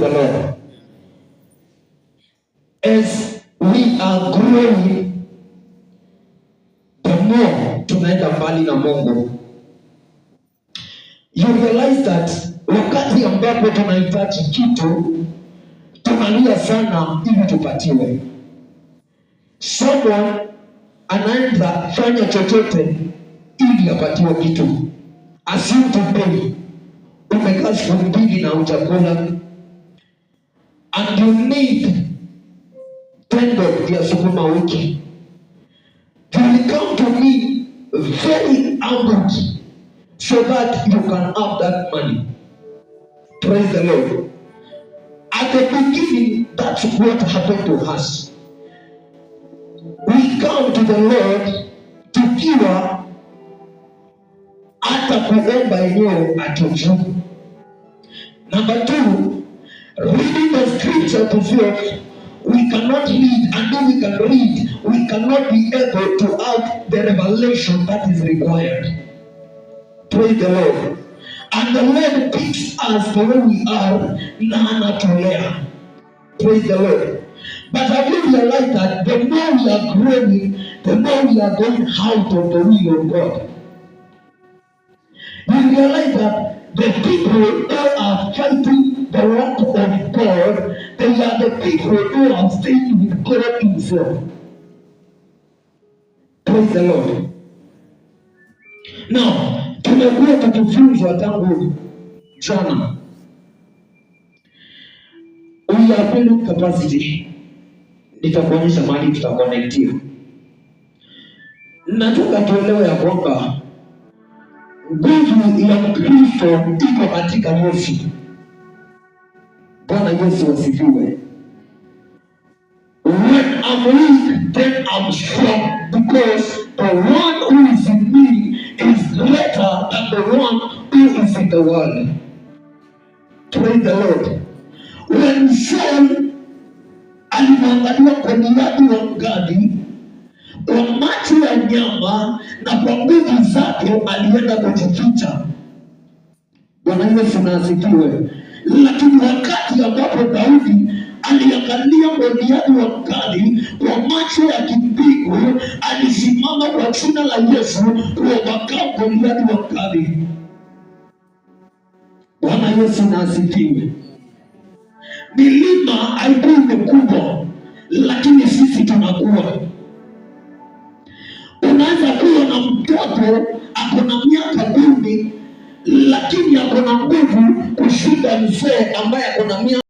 the Lord. As we are growing, the more tunaenda mbali na Mungu. You realize that wakati ambapo tunahitaji kitu tunalia sana ili tupatiwe. Someone anaenda fanya chochote ili apatiwe kitu. Assume to pay. Umekaa siku mbili na uchakula and you need 10 bob ya sukuma wiki. You will come to me very humbled so that you can have that money. Praise the Lord. At the beginning, that's what happened to us. We come to the Lord tukiwa hata kuomba yenyewe atujui. Number 2, reading the scripture to self, we cannot read, and though we can read, we cannot be able to have the revelation that is required. Praise the Lord. And the Lord picks us the way we are, na anatulea. Praise the Lord. But have you realized that the more we are growing, the more we are going out of the will of God? You realize that the people who are fighting the work of God, they are the people who are staying with God himself. Praise the Lord. Now, tumekuwa tukifunzwa tangu jana. We are building capacity. Nitakuonyesha mahali tutakonektia. Nataka tuelewe ya kwamba nguvu ya Kristo iko katika Yesu. Bwana Yesu asifiwe. When I'm weak, then I'm strong, because the one who is in me is greater than the one who is in the world. Praise the Lord. When Saul alimwangalia Goliathi wa Gadi kwa macho ya nyama na kwa nguvu zake alienda kujificha. Bwana Yesu asifiwe. Lakini wakati ambapo Daudi aliangalia Goliathi wa Gadi kwa macho ya kipigo, alisimama kwa jina la Yesu kuokoa Goliathi wa Gadi. Bwana Yesu asifiwe. Milima haikuwa mikubwa, lakini sisi tunakuwa. Unaweza kuwa na mtoto akona miaka 10, lakini akona nguvu kushinda mzee ambaye akona miaka